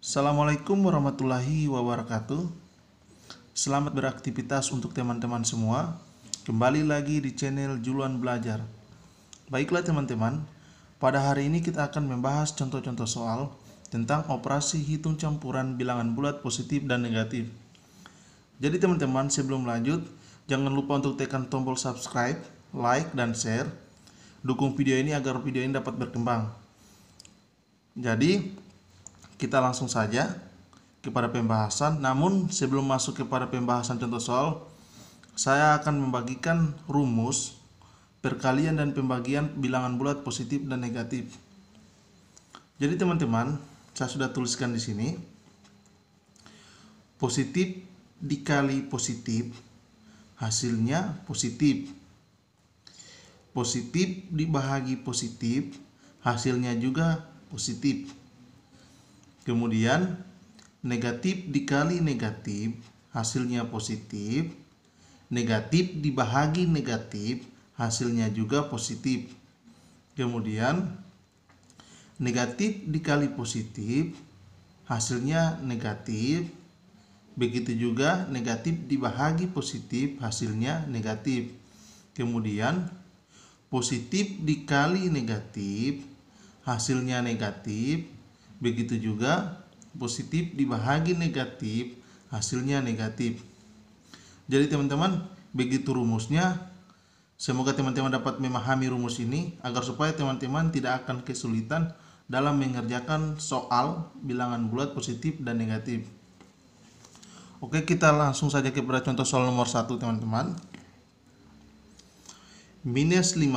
Assalamualaikum warahmatullahi wabarakatuh. Selamat beraktivitas untuk teman-teman semua. Kembali lagi di channel Juluan Belajar. Baiklah teman-teman, pada hari ini kita akan membahas contoh-contoh soal tentang operasi hitung campuran bilangan bulat positif dan negatif. Jadi teman-teman, sebelum lanjut, jangan lupa untuk tekan tombol subscribe, like, dan share. Dukung video ini agar video ini dapat berkembang. Jadi, kita langsung saja kepada pembahasan. Namun sebelum masuk kepada pembahasan contoh soal, saya akan membagikan rumus perkalian dan pembagian bilangan bulat positif dan negatif. Jadi teman-teman, saya sudah tuliskan di sini. Positif dikali positif, hasilnya positif. Positif dibahagi positif, hasilnya juga positif. Kemudian negatif dikali negatif, hasilnya positif. Negatif dibahagi negatif, hasilnya juga positif. Kemudian negatif dikali positif, hasilnya negatif. Begitu juga negatif dibahagi positif, hasilnya negatif. Kemudian positif dikali negatif, hasilnya negatif. Begitu juga positif dibahagi negatif, hasilnya negatif. Jadi teman-teman, begitu rumusnya. Semoga teman-teman dapat memahami rumus ini agar supaya teman-teman tidak akan kesulitan dalam mengerjakan soal bilangan bulat positif dan negatif. Oke, kita langsung saja kepada contoh soal nomor 1 teman-teman. Minus 15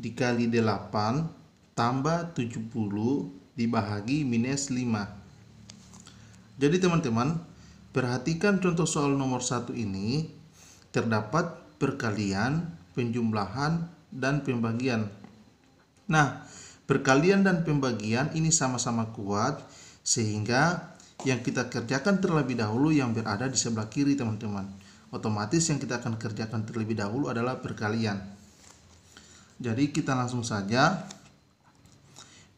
dikali 8 tambah 70 dibahagi minus 5. Jadi teman-teman, perhatikan contoh soal nomor 1 ini. Terdapat perkalian, penjumlahan, dan pembagian. Nah, perkalian dan pembagian ini sama-sama kuat, sehingga yang kita kerjakan terlebih dahulu yang berada di sebelah kiri teman-teman. Otomatis yang kita akan kerjakan terlebih dahulu adalah perkalian. Jadi kita langsung saja.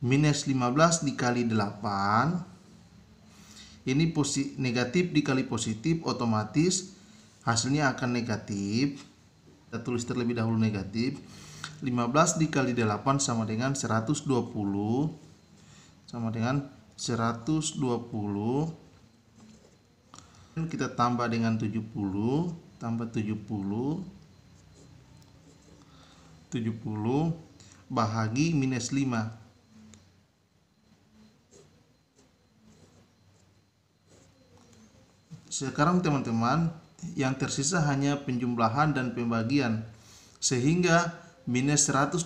Minus 15 dikali 8, ini negatif dikali positif, otomatis hasilnya akan negatif. Kita tulis terlebih dahulu negatif. 15 dikali 8 sama dengan 120, sama dengan 120. Kita tambah dengan 70, tambah 70 bahagi minus 5. Sekarang teman-teman, yang tersisa hanya penjumlahan dan pembagian. Sehingga minus 120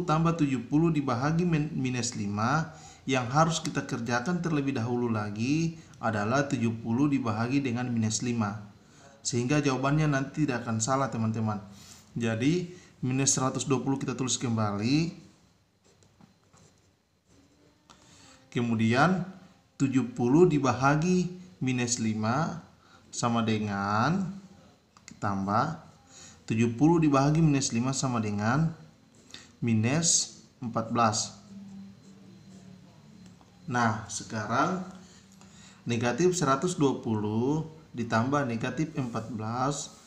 tambah 70 dibahagi minus 5, yang harus kita kerjakan terlebih dahulu lagi adalah 70 dibahagi dengan minus 5. Sehingga jawabannya nanti tidak akan salah teman-teman. Jadi minus 120 kita tulis kembali. Kemudian 70 dibahagi minus 5 sama dengan, tambah 70 dibahagi minus 5 sama dengan minus 14. Nah, sekarang negatif 120 ditambah negatif 14,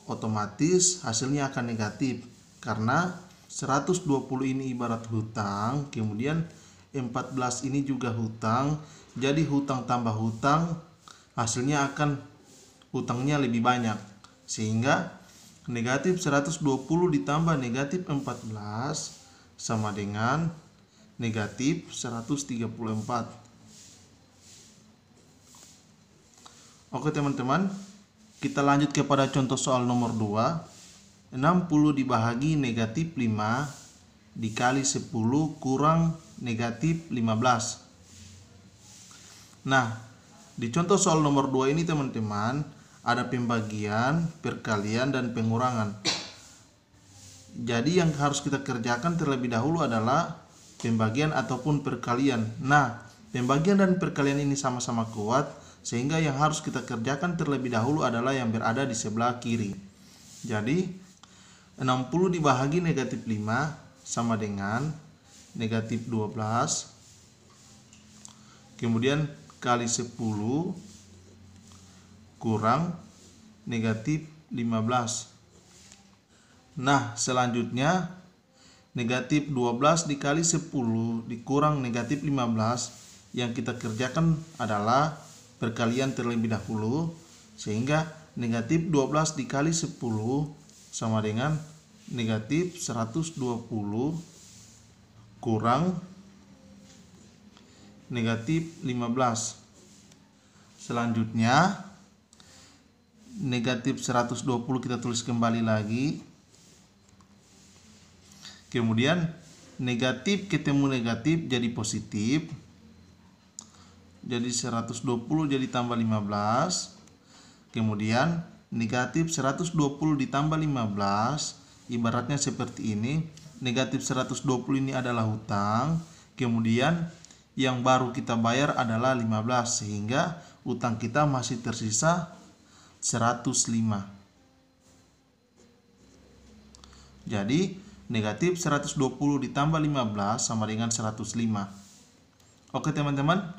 otomatis hasilnya akan negatif. Karena 120 ini ibarat hutang, kemudian 14 ini juga hutang. Jadi hutang tambah hutang, hasilnya akan hutangnya lebih banyak. Sehingga negatif 120 ditambah negatif 14 sama dengan negatif 134. Oke teman-teman, kita lanjut kepada contoh soal nomor 2. 60 dibahagi negatif 5 dikali 10 kurang negatif 15. Nah, di contoh soal nomor 2 ini teman-teman, ada pembagian, perkalian, dan pengurangan. Jadi yang harus kita kerjakan terlebih dahulu adalah pembagian ataupun perkalian. Nah, pembagian dan perkalian ini sama-sama kuat, sehingga yang harus kita kerjakan terlebih dahulu adalah yang berada di sebelah kiri. Jadi 60 dibahagi negatif 5 sama dengan negatif 12. kemudian kali 10 kurang negatif 15. Nah, selanjutnya negatif 12 dikali 10 dikurang negatif 15. Yang kita kerjakan adalah perkalian terlebih dahulu, sehingga negatif 12 dikali 10 sama dengan negatif 120 kurang negatif 15. Selanjutnya negatif 120 kita tulis kembali lagi. Kemudian negatif ketemu negatif jadi positif. Jadi 120 jadi tambah 15. Kemudian negatif 120 ditambah 15. Ibaratnya seperti ini. Negatif 120 ini adalah hutang. Kemudian yang baru kita bayar adalah 15. Sehingga hutang kita masih tersisa 105. Jadi negatif 120 ditambah 15 sama dengan 105. Oke teman-teman,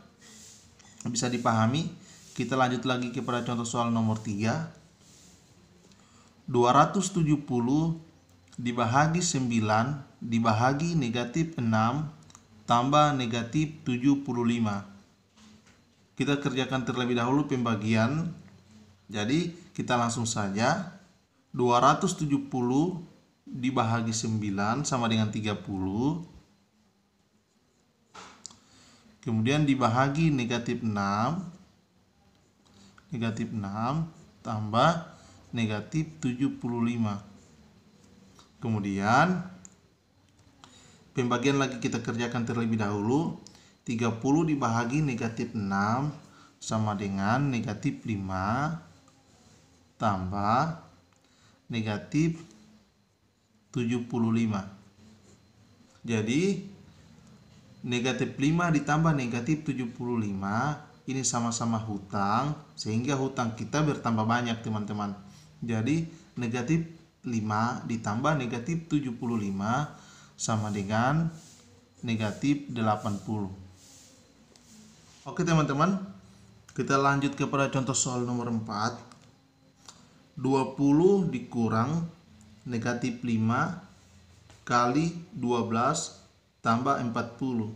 bisa dipahami. Kita lanjut lagi kepada contoh soal nomor 3. 270 dibahagi 9 dibahagi negatif 6 tambah negatif 75. Kita kerjakan terlebih dahulu pembagian. Jadi kita langsung saja. 270 dibahagi 9 sama dengan 30. Kemudian dibahagi negatif 6. Negatif 6 tambah negatif 75. Kemudian pembagian lagi kita kerjakan terlebih dahulu. 30 dibahagi negatif 6 sama dengan negatif 5 tambah negatif 75. Jadi negatif 5 ditambah negatif 75 ini sama-sama hutang, sehingga hutang kita bertambah banyak teman-teman. Jadi negatif 5 ditambah negatif 75 sama dengan negatif 80. Oke teman-teman, kita lanjut kepada contoh soal nomor 4. 20 dikurang negatif 5 kali 12 tambah 40.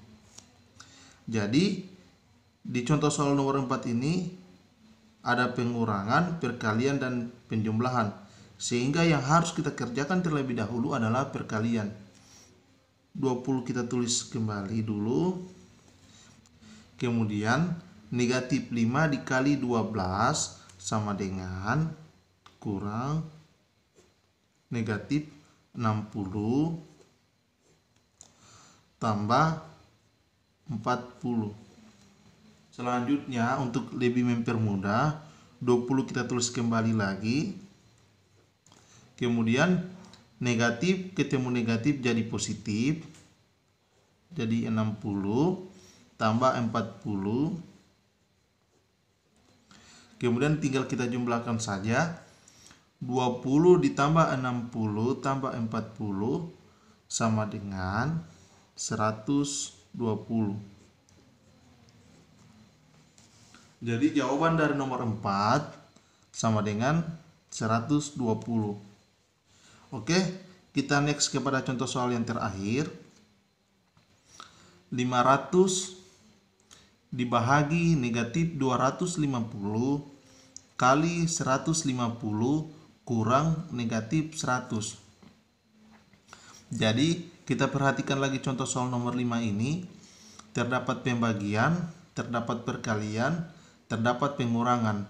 Jadi di contoh soal nomor 4 ini ada pengurangan, perkalian, dan penjumlahan. Sehingga yang harus kita kerjakan terlebih dahulu adalah perkalian. 20 kita tulis kembali dulu. Kemudian negatif 5 dikali 12 sama dengan kurang negatif 60 tambah 40. Selanjutnya untuk lebih mempermudah, 20 kita tulis kembali lagi. Kemudian negatif ketemu negatif jadi positif. Jadi 60 tambah 40. Kemudian tinggal kita jumlahkan saja. 20 ditambah 60 tambah 40 sama dengan 120. Jadi jawaban dari nomor 4 sama dengan 120. Oke, kita next kepada contoh soal yang terakhir. 500 dibahagi negatif 250 kali 150 kurang negatif 100. Jadi kita perhatikan lagi contoh soal nomor 5 ini. Terdapat pembagian, terdapat perkalian, terdapat pengurangan.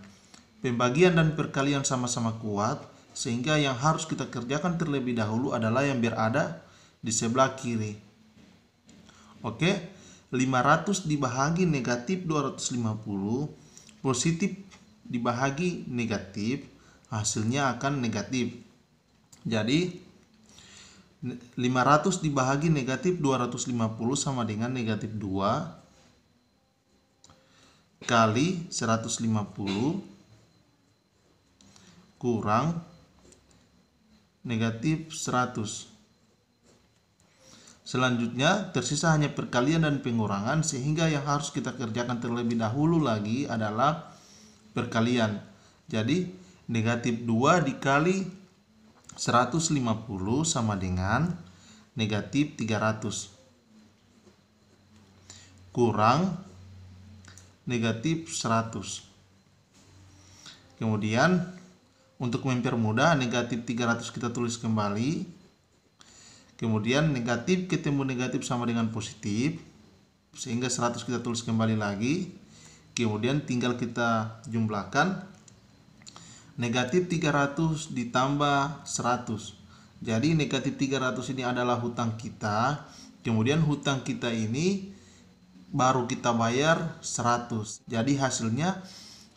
Pembagian dan perkalian sama-sama kuat, sehingga yang harus kita kerjakan terlebih dahulu adalah yang berada di sebelah kiri. Oke, 500 dibahagi negatif 250, positif dibahagi negatif, hasilnya akan negatif. Jadi 500 dibahagi negatif 250 sama dengan negatif 2 kali 150 kurang negatif 100. Selanjutnya tersisa hanya perkalian dan pengurangan, sehingga yang harus kita kerjakan terlebih dahulu lagi adalah perkalian. Jadi negatif 2 dikali 150 sama dengan negatif 300 kurang negatif 100. Kemudian untuk mempermudah, negatif 300 kita tulis kembali. Kemudian negatif ketemu negatif sama dengan positif, sehingga 100 kita tulis kembali lagi. Kemudian tinggal kita jumlahkan. Negatif 300 ditambah 100. Jadi negatif 300 ini adalah hutang kita. Kemudian hutang kita ini baru kita bayar 100. Jadi hasilnya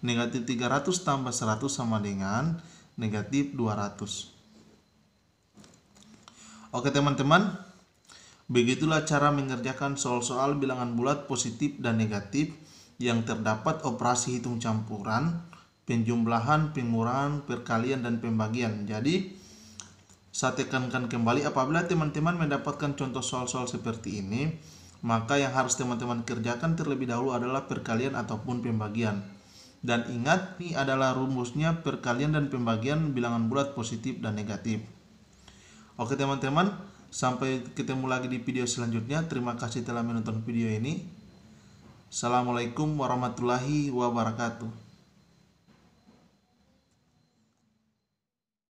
negatif 300 tambah 100 sama dengan negatif 200. Oke teman-teman, begitulah cara mengerjakan soal-soal bilangan bulat positif dan negatif yang terdapat operasi hitung campuran, penjumlahan, pengurangan, perkalian, dan pembagian. Jadi saya tekankan kembali, apabila teman-teman mendapatkan contoh soal-soal seperti ini, maka yang harus teman-teman kerjakan terlebih dahulu adalah perkalian ataupun pembagian. Dan ingat, ini adalah rumusnya perkalian dan pembagian bilangan bulat positif dan negatif. Oke teman-teman, sampai ketemu lagi di video selanjutnya. Terima kasih telah menonton video ini. Assalamualaikum warahmatullahi wabarakatuh.